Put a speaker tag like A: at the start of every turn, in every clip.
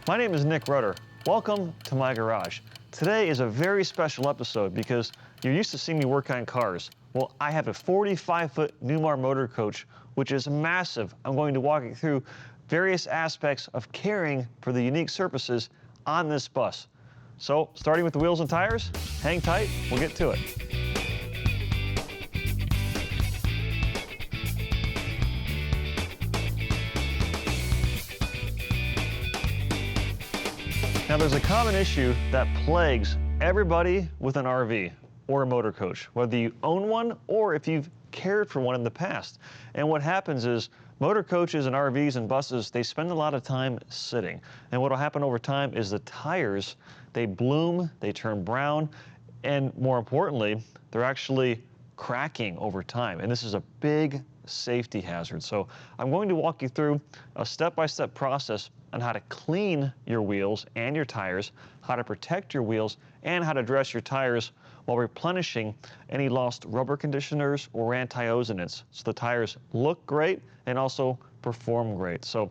A: My name is Nick Rudder. Welcome to my garage. Today is a very special episode because you're used to seeing me work on cars. Well, I have a 45-foot Newmar Motorcoach, which is massive. I'm going to walk you through various aspects of caring for the unique surfaces on this bus. So, starting with the wheels and tires, hang tight, we'll get to it. Now, there's a common issue that plagues everybody with an RV or a motor coach, whether you own one or if you've cared for one in the past. And what happens is motor coaches and RVs and buses, they spend a lot of time sitting. And what will happen over time is the tires, they bloom, they turn brown, and more importantly, they're actually cracking over time. And this is a big safety hazard. So I'm going to walk you through a step-by-step process on how to clean your wheels and your tires, how to protect your wheels, and how to dress your tires while replenishing any lost rubber conditioners or anti-ozonants so the tires look great and also perform great. So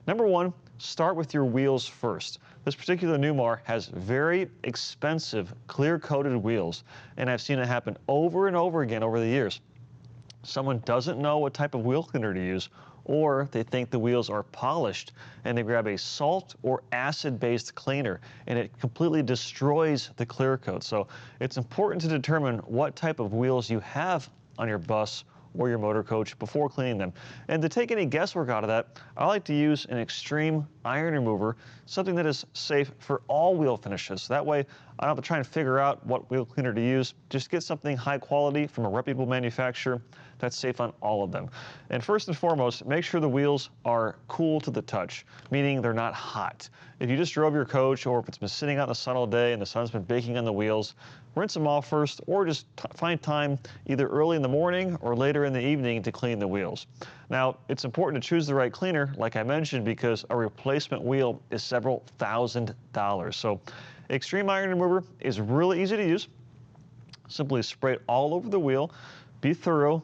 A: number one, start with your wheels first. This particular Newmar has very expensive clear-coated wheels, and I've seen it happen over and over again over the years. Someone doesn't know what type of wheel cleaner to use, or they think the wheels are polished and they grab a salt or acid-based cleaner and it completely destroys the clear coat. So it's important to determine what type of wheels you have on your bus or your motor coach before cleaning them. And to take any guesswork out of that, I like to use an extreme iron remover, something that is safe for all wheel finishes. That way I don't have to try and figure out what wheel cleaner to use. Just get something high quality from a reputable manufacturer that's safe on all of them. And first and foremost, make sure the wheels are cool to the touch, meaning they're not hot. If you just drove your coach, or if it's been sitting out in the sun all day and the sun's been baking on the wheels, rinse them off first, or just find time either early in the morning or later in the evening to clean the wheels. Now, it's important to choose the right cleaner, like I mentioned, because a replacement wheel is several $1,000s. So extreme iron remover is really easy to use. Simply spray it all over the wheel, be thorough,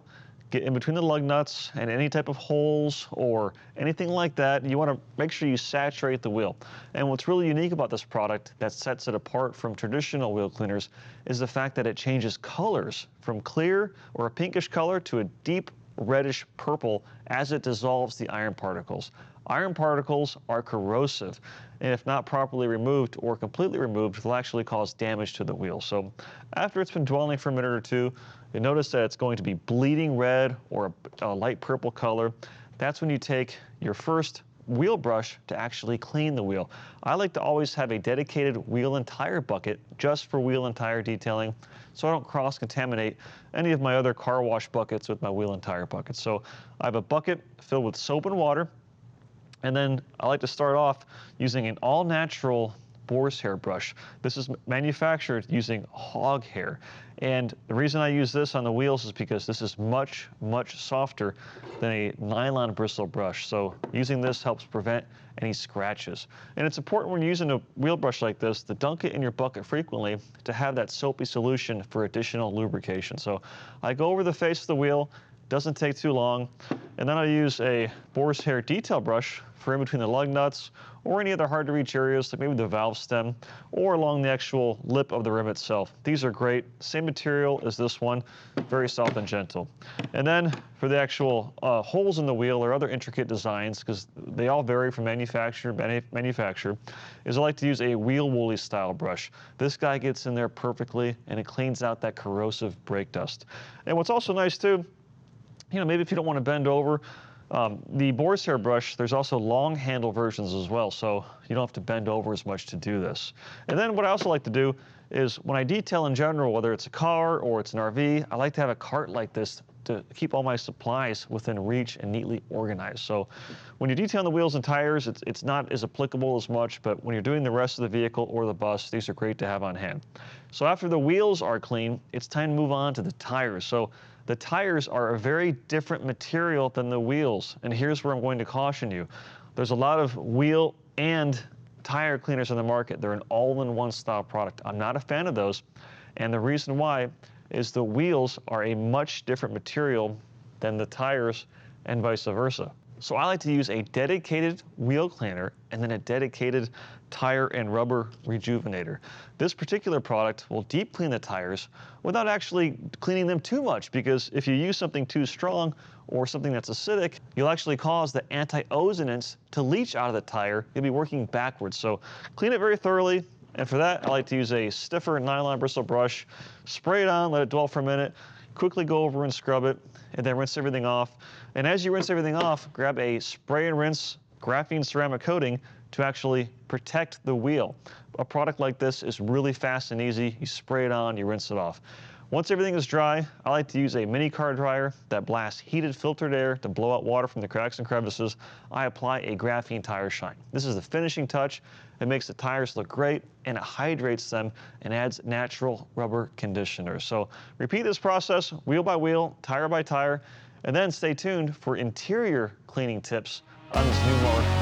A: get in between the lug nuts and any type of holes or anything like that. You want to make sure you saturate the wheel. And what's really unique about this product that sets it apart from traditional wheel cleaners is the fact that it changes colors from clear or a pinkish color to a deep reddish purple as it dissolves the iron particles. Iron particles are corrosive, and if not properly removed or completely removed, they'll actually cause damage to the wheel. So after it's been dwelling for a minute or two, you'll notice that it's going to be bleeding red or a light purple color. That's when you take your first wheel brush to actually clean the wheel. I like to always have a dedicated wheel and tire bucket just for wheel and tire detailing, so I don't cross-contaminate any of my other car wash buckets with my wheel and tire buckets. So I have a bucket filled with soap and water, and then I like to start off using an all-natural boar's hair brush. This is manufactured using hog hair. And the reason I use this on the wheels is because this is much, much softer than a nylon bristle brush. So using this helps prevent any scratches. And it's important when you're using a wheel brush like this to dunk it in your bucket frequently to have that soapy solution for additional lubrication. So I go over the face of the wheel, doesn't take too long, and then I use a boar's hair detail brush for in between the lug nuts or any other hard to reach areas like maybe the valve stem or along the actual lip of the rim itself. These are great, same material as this one, very soft and gentle. And then for the actual holes in the wheel or other intricate designs, because they all vary from manufacturer to manufacturer, is I like to use a wheel woolly style brush. This guy gets in there perfectly and it cleans out that corrosive brake dust. And what's also nice too, maybe if you don't want to bend over, the boar's hair brush, there's also long handle versions as well, so you don't have to bend over as much to do this. And then what I also like to do is when I detail in general, whether it's a car or it's an RV, I like to have a cart like this to keep all my supplies within reach and neatly organized. So when you're detailing the wheels and tires, it's not as applicable as much, but when you're doing the rest of the vehicle or the bus, these are great to have on hand. So after the wheels are clean, it's time to move on to the tires. So the tires are a very different material than the wheels, and here's where I'm going to caution you. There's a lot of wheel and tire cleaners on the market. They're an all-in-one style product. I'm not a fan of those, and the reason why is the wheels are a much different material than the tires and vice versa. So I like to use a dedicated wheel cleaner and then a dedicated tire and rubber rejuvenator. This particular product will deep clean the tires without actually cleaning them too much, because if you use something too strong or something that's acidic, you'll actually cause the anti-ozonants to leach out of the tire. You'll be working backwards. So clean it very thoroughly. And for that, I like to use a stiffer nylon bristle brush, spray it on, let it dwell for a minute, quickly go over and scrub it, and then rinse everything off. And as you rinse everything off, grab a spray and rinse graphene ceramic coating to actually protect the wheel. A product like this is really fast and easy. You spray it on, you rinse it off. Once everything is dry, I like to use a mini car dryer that blasts heated filtered air to blow out water from the cracks and crevices. I apply a graphene tire shine. This is the finishing touch. It makes the tires look great, and it hydrates them and adds natural rubber conditioner. So repeat this process wheel by wheel, tire by tire, and then stay tuned for interior cleaning tips on this Newmar